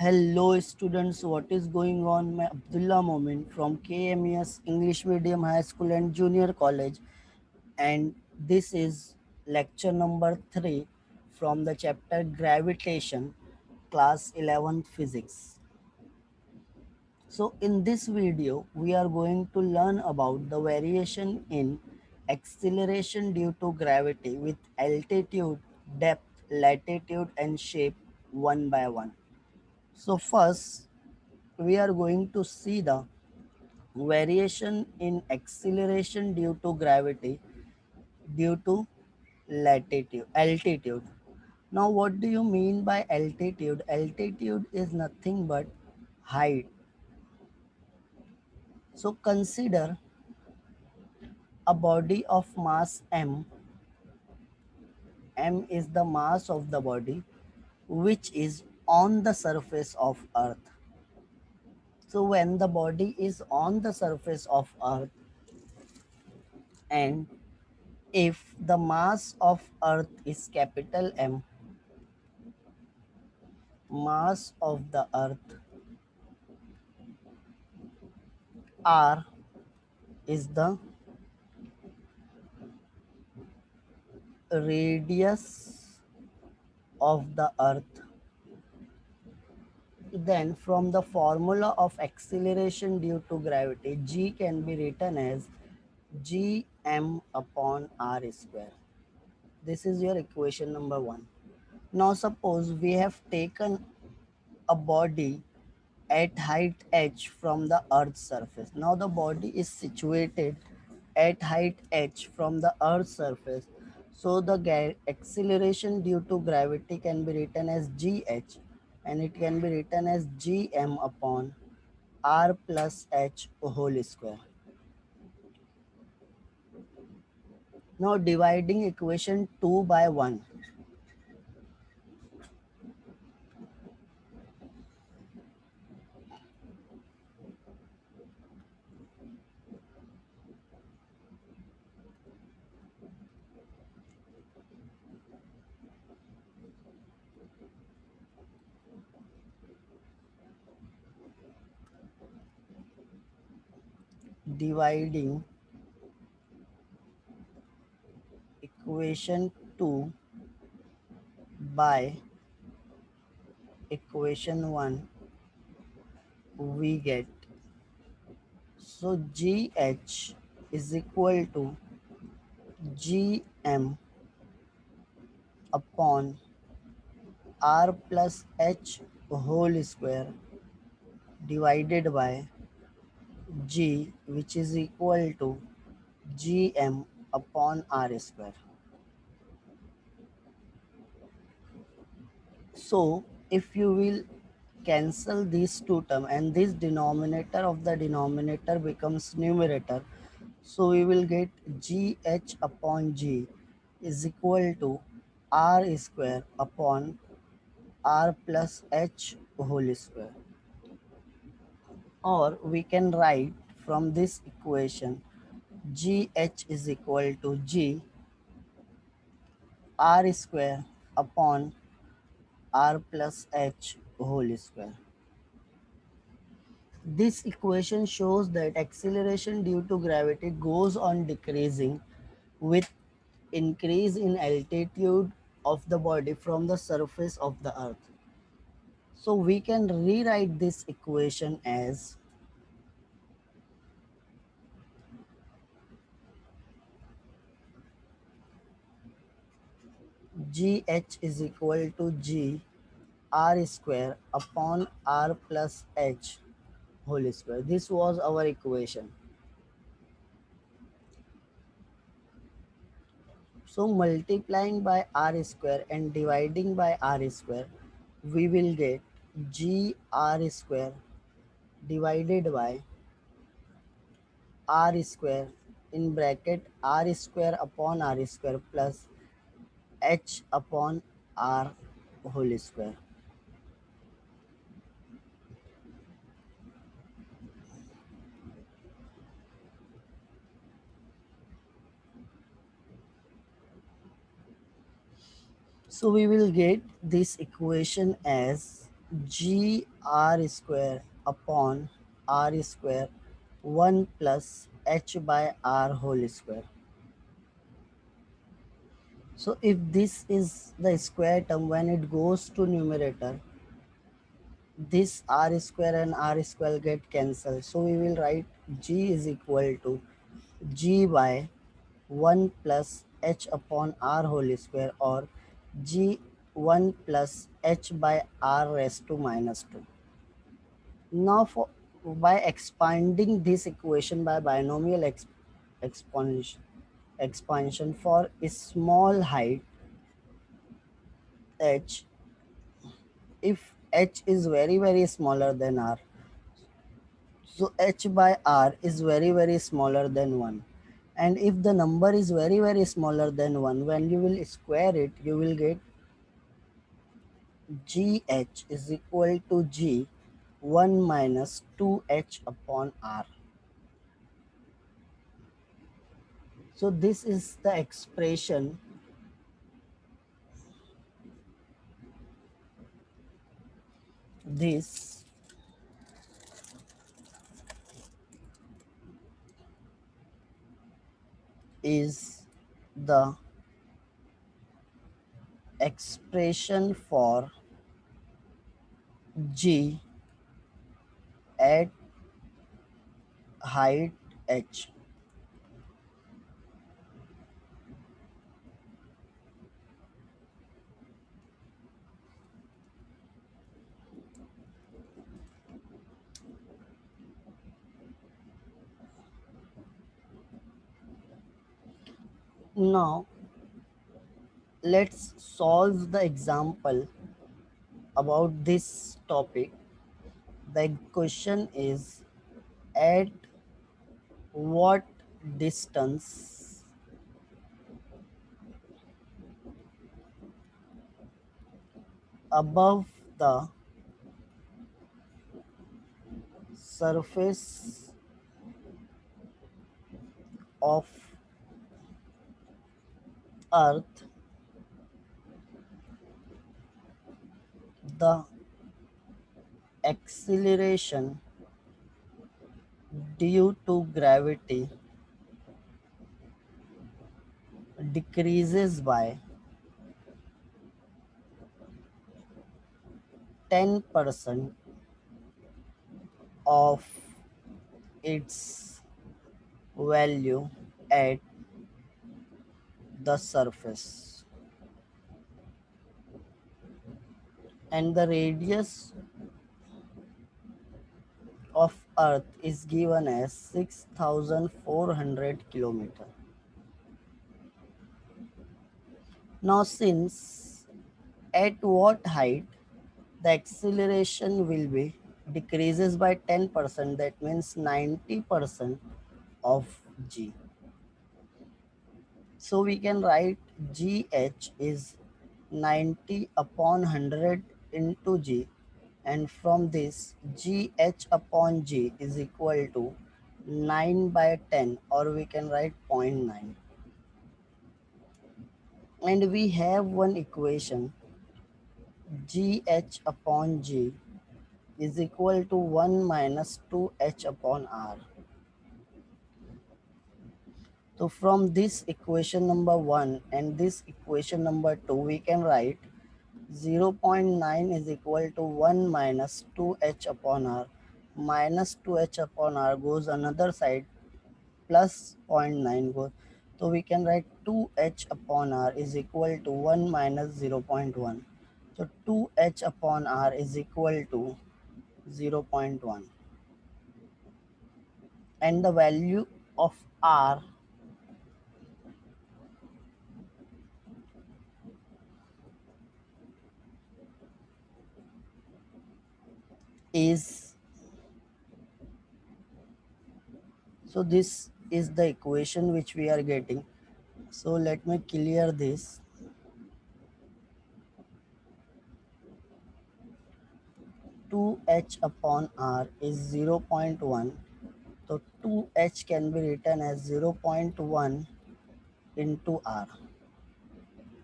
Hello students, what is going on? मैं Abdullah Momin from KMES English Medium High School and Junior College, and this is lecture number 3 from the chapter Gravitation, class 11th Physics. So in this video, we are going to learn about the variation in acceleration due to gravity with altitude, depth, latitude and shape one by one. So first, we are going to see the variation in acceleration due to gravity due to altitude. Now what do you mean by altitude? Altitude is nothing but height. So consider a body of mass m. M is the mass of the body which is on the surface of earth. So when the body is on the surface of earth, and if the mass of earth is capital M, mass of the earth R is the radius of the earth, then from the formula of acceleration due to gravity, G can be written as Gm upon R square. This is your equation number 1. Now suppose we have taken a body at height h from the earth's surface. Now the body is situated at height h from the earth's surface. So the acceleration due to gravity can be written as gh, and it can be written as gm upon r plus h whole square. Now dividing equation 2 by 1. Dividing equation 2 by equation 1, we get, so GH is equal to GM upon R plus H whole square divided by G, which is equal to GM upon R square. So if you will cancel these two terms and this denominator of the denominator becomes numerator, so we will get GH upon G is equal to R square upon R plus H whole square. Or we can write from this equation GH is equal to G R square upon R plus H whole square. This equation shows that acceleration due to gravity goes on decreasing with increase in altitude of the body from the surface of the earth. So we can rewrite this equation as GH is equal to G R square upon R plus H whole square. This was our equation. So multiplying by R square and dividing by R square, we will get G R square divided by R square in bracket R square upon R square plus H upon R whole square. So we will get this equation as g r square upon r square 1 plus h by r whole square. So if this is the square term, when it goes to numerator, this r square and r square get cancelled. So we will write g is equal to g by 1 plus h upon r whole square, or g 1 plus h by r raised to minus 2. Now by expanding this equation by binomial expansion, expansion for a small height h, if h is very smaller than r, so h by r is very smaller than 1, and if the number is very smaller than 1, when you will square it, you will get gh is equal to g 1 minus 2h upon r. So this is the expression. This is the expression for g at height h. Now let's solve the example about this topic. The question is, at what distance above the surface of earth the acceleration due to gravity decreases by 10% of its value at the surface, and the radius of earth is given as 6400 kilometer. Now since at what height the acceleration will be decreases by 10%, that means 90% of g. So we can write gh is 90 upon 100 into g, and from this gh upon g is equal to 9 by 10, or we can write zero point 0.9. And we have one equation, gh upon g is equal to 1 minus 2h upon r. So from this equation number 1 and this equation number 2, we can write 0.9 is equal to 1 minus 2h upon r. Minus 2h upon r goes another side, plus zero point 0.9 goes. So we can write 2h upon r is equal to 1 minus 0.1. So 2h upon r is equal to 0.1. And the value of r is, so this is the equation which we are getting. So let me clear this. 2h upon r is 0.1. So 2h can be written as 0.1 into r.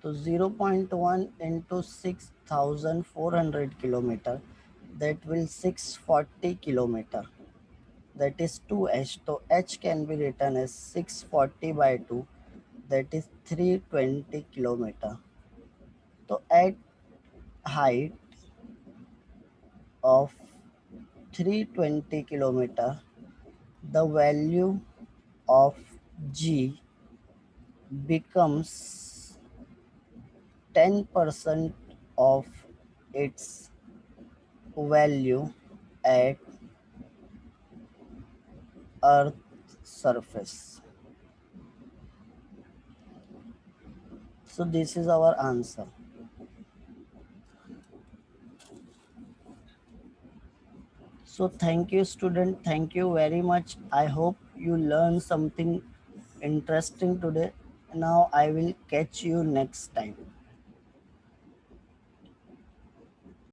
So 0.1 into 6400 kilometer. that will 640 kilometer. That is 2h. So h can be written as 640 by 2. That is 320 kilometer. So at height of 320 kilometer, the value of g becomes 10% of its value at Earth surface. So this is our answer. So thank you student, thank you very much. I hope you learned something interesting today. Now I will catch you next time.